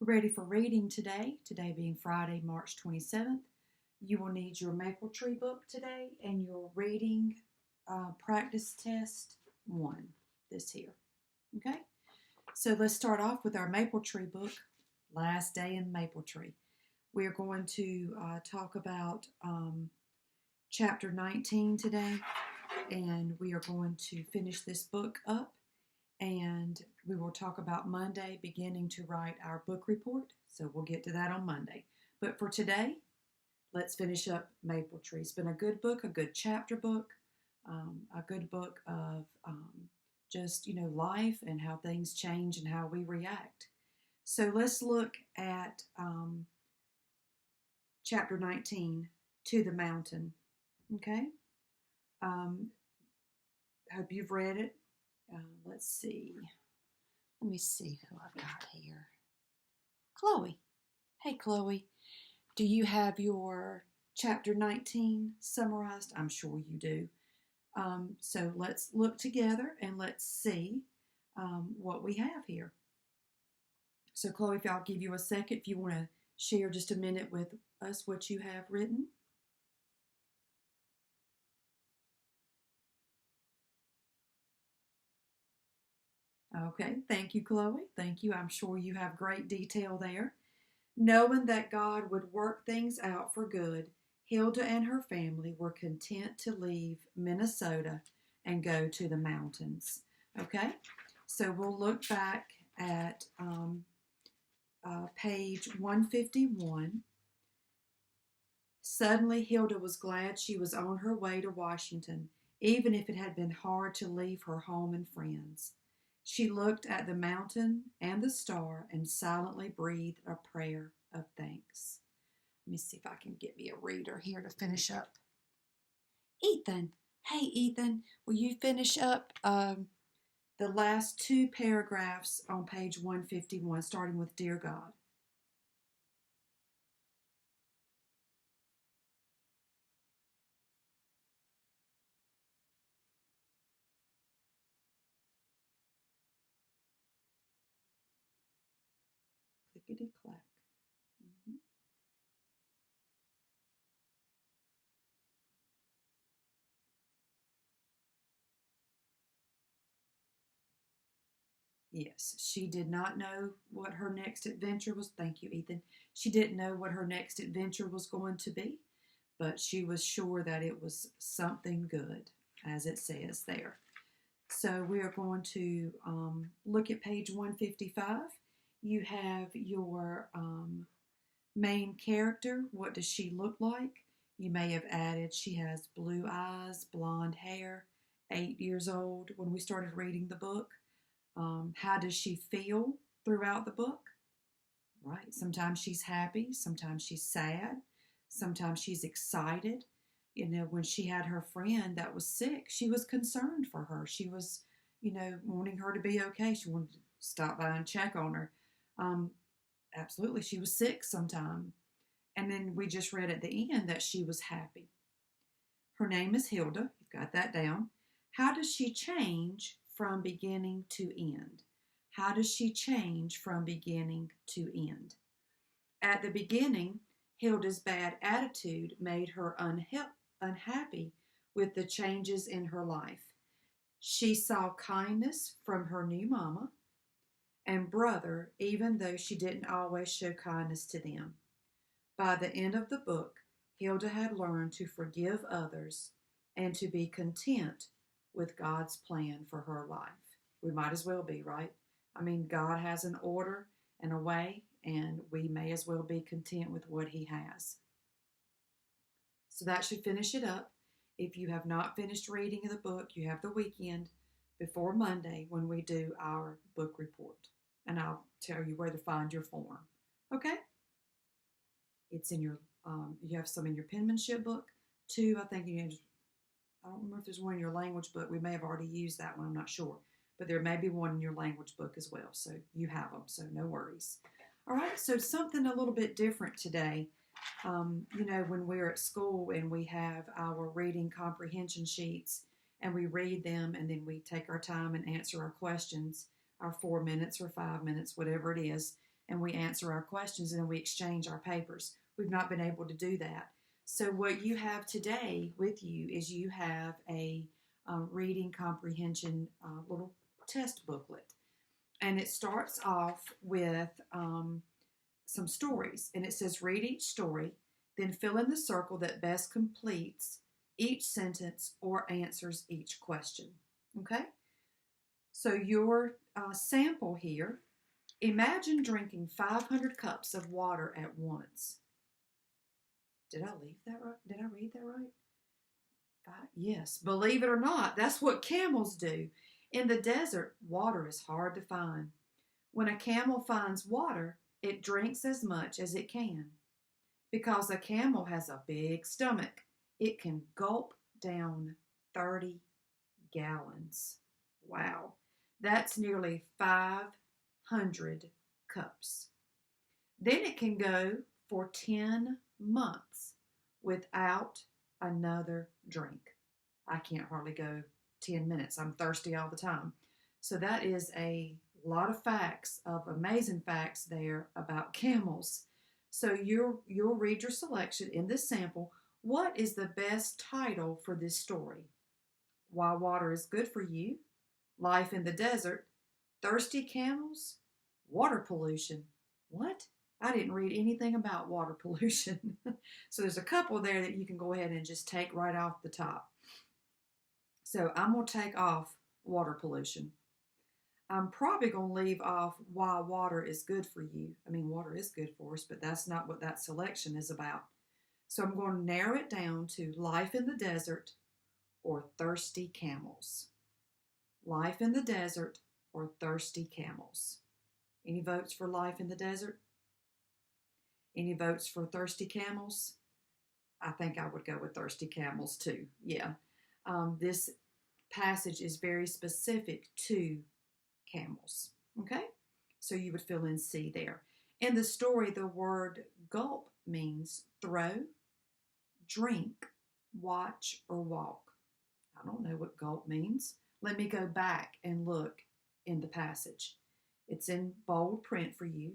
We're ready for reading today, today being Friday, March 27th. You will need your Maple Tree book today and your reading practice test 1, this here. Okay? So let's start off with our Maple Tree book, Last Day in Maple Tree. We are going to talk about chapter 19 today, and we are going to finish this book up, and we will talk about Monday beginning to write our book report, so we'll get to that on Monday. But for today, let's finish up Maple Tree. It's been a good book, a good chapter book, a good book of just, life and how things change and how we react. So let's look at chapter 19, To the Mountain. Okay? Hope you've read it. Let's see. Let me see who I've got here. Chloe. Hey, Chloe. Do you have your chapter 19 summarized? I'm sure you do. So let's look together and let's see what we have here. So, Chloe, if I'll give you a second, if you want to share just a minute with us what you have written. Okay, thank you, Chloe. Thank you. I'm sure you have great detail there. Knowing that God would work things out for good, Hilda and her family were content to leave Minnesota and go to the mountains. Okay, so we'll look back at page 151. Suddenly, Hilda was glad she was on her way to Washington, even if it had been hard to leave her home and friends. She looked at the mountain and the star and silently breathed a prayer of thanks. Let me see if I can get me a reader here to finish up. Ethan. Hey, Ethan, will you finish up the last 2 paragraphs on page 151, starting with Dear God? Clickety-clack. Mm-hmm. Yes, she did not know what her next adventure was. Thank you, Ethan. She didn't know what her next adventure was going to be, but she was sure that it was something good, as it says there. So we are going to look at page 155. You have your main character. What does she look like? You may have added she has blue eyes, blonde hair, 8 years old when we started reading the book. How does she feel throughout the book? Right. Sometimes she's happy. Sometimes she's sad. Sometimes she's excited. When she had her friend that was sick, she was concerned for her. She was, wanting her to be okay. She wanted to stop by and check on her. Absolutely, she was sick sometime. And then we just read at the end that she was happy. Her name is Hilda. You've got that down. How does she change from beginning to end? How does she change from beginning to end? At the beginning, Hilda's bad attitude made her unhappy with the changes in her life. She saw kindness from her new mama and brother, even though she didn't always show kindness to them. By the end of the book, Hilda had learned to forgive others and to be content with God's plan for her life. We might as well be, right? I mean, God has an order and a way, and we may as well be content with what He has. So that should finish it up. If you have not finished reading the book, you have the weekend before Monday when we do our book report. And I'll tell you where to find your form. Okay? It's in your, you have some in your penmanship book. 2, I think I don't remember if there's one in your language book. We may have already used that one. I'm not sure. But there may be one in your language book as well. So you have them. So no worries. All right. So something a little bit different today. When we're at school and we have our reading comprehension sheets and we read them and then we take our time and answer our questions, our 4 minutes or 5 minutes, whatever it is. and we answer our questions, and then we exchange our papers. We've not been able to do that. So what you have today with you is you have a reading comprehension little test booklet. And it starts off with some stories. And it says, read each story, then fill in the circle that best completes each sentence or answers each question. Okay? So your sample here, imagine drinking 500 cups of water at once. Did I leave that right? Did I read that right? Yes. Believe it or not, that's what camels do. In the desert, water is hard to find. When a camel finds water, it drinks as much as it can. Because a camel has a big stomach, it can gulp down 30 gallons. Wow. That's nearly 500 cups. Then it can go for 10 months without another drink. I can't hardly go 10 minutes. I'm thirsty all the time. So that is a lot of facts, of amazing facts there about camels. So you'll read your selection in this sample. What is the best title for this story? Why Water is Good for You, Life in the Desert, Thirsty Camels, Water Pollution. What? I didn't read anything about water pollution. So there's a couple there that you can go ahead and just take right off the top. So I'm going to take off water pollution. I'm probably going to leave off why water is good for you. I mean, water is good for us, but that's not what that selection is about. So I'm going to narrow it down to Life in the Desert or Thirsty Camels. Life in the Desert or Thirsty Camels. Any votes for Life in the Desert? Any votes for Thirsty Camels? I think I would go with Thirsty Camels too. Yeah. This passage is very specific to camels. Okay? So you would fill in C there. In the story, the word gulp means throw, drink, watch, or walk. I don't know what gulp means. Let me go back and look in the passage. It's in bold print for you.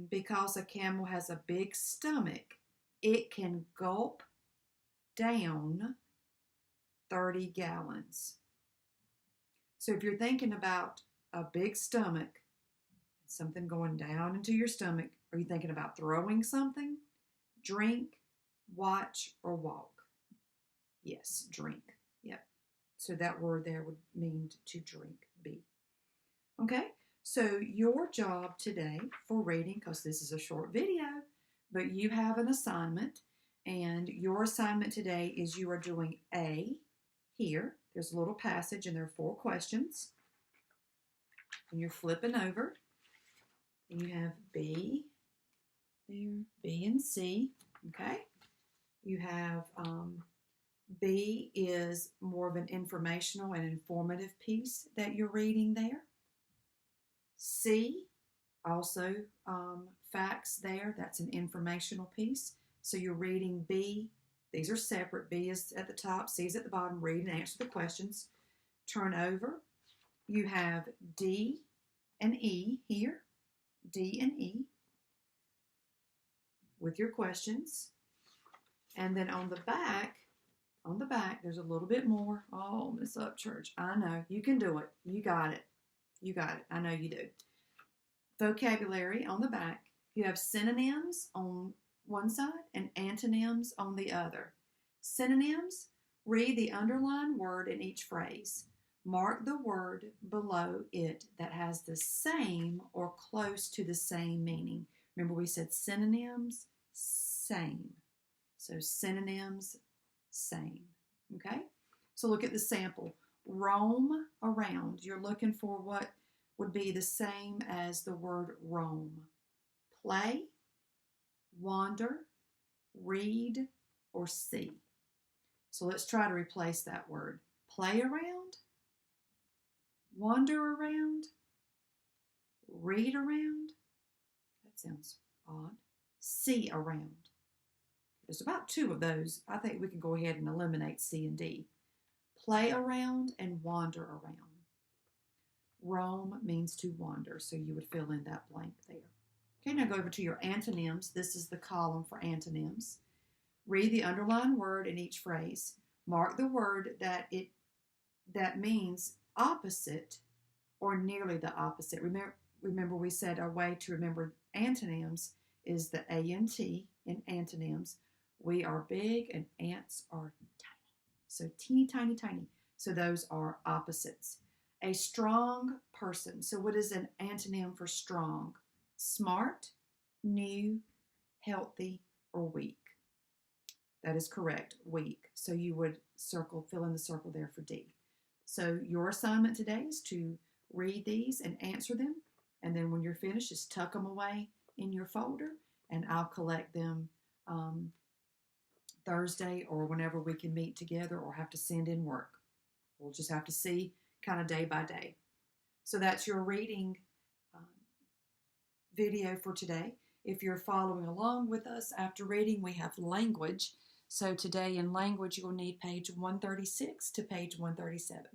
Because a camel has a big stomach, it can gulp down 30 gallons. So if you're thinking about a big stomach, something going down into your stomach, are you thinking about throwing something? Drink, watch, or walk? Yes, drink. Yep. So that word there would mean to drink, B. Okay? So your job today for reading, because this is a short video, but you have an assignment, and your assignment today is you are doing A here. There's a little passage, and there are 4 questions. And you're flipping over, and you have B there, B and C, okay? You have B is more of an informational and informative piece that you're reading there. C, also facts there. That's an informational piece. So you're reading B. These are separate. B is at the top, C is at the bottom. Read and answer the questions. Turn over. You have D and E here. D and E with your questions. And then on the back, there's a little bit more. Oh, Miss Upchurch, I know. You can do it. You got it. You got it. I know you do. Vocabulary on the back. You have synonyms on one side and antonyms on the other. Synonyms, read the underlined word in each phrase. Mark the word below it that has the same or close to the same meaning. Remember we said synonyms, same. So synonyms, same. Okay? So look at the sample. Roam around. You're looking for what would be the same as the word roam. Play, wander, read, or see. So let's try to replace that word. Play around, wander around, read around. That sounds odd. See around. There's about 2 of those. I think we can go ahead and eliminate C and D. Play around and wander around. Roam means to wander, so you would fill in that blank there. Okay, now go over to your antonyms. This is the column for antonyms. Read the underlined word in each phrase. Mark the word that means opposite or nearly the opposite. Remember we said our way to remember antonyms is the ANT in antonyms. We are big and ants are tiny. So teeny, tiny, tiny. So those are opposites. A strong person. So what is an antonym for strong? Smart, new, healthy, or weak. That is correct, weak. So you would fill in the circle there for D. So your assignment today is to read these and answer them. And then when you're finished, just tuck them away in your folder, and I'll collect them Thursday or whenever we can meet together or have to send in work. We'll just have to see kind of day by day. So that's your reading video for today. If you're following along with us after reading, we have language. So today in language, you'll need page 136 to page 137.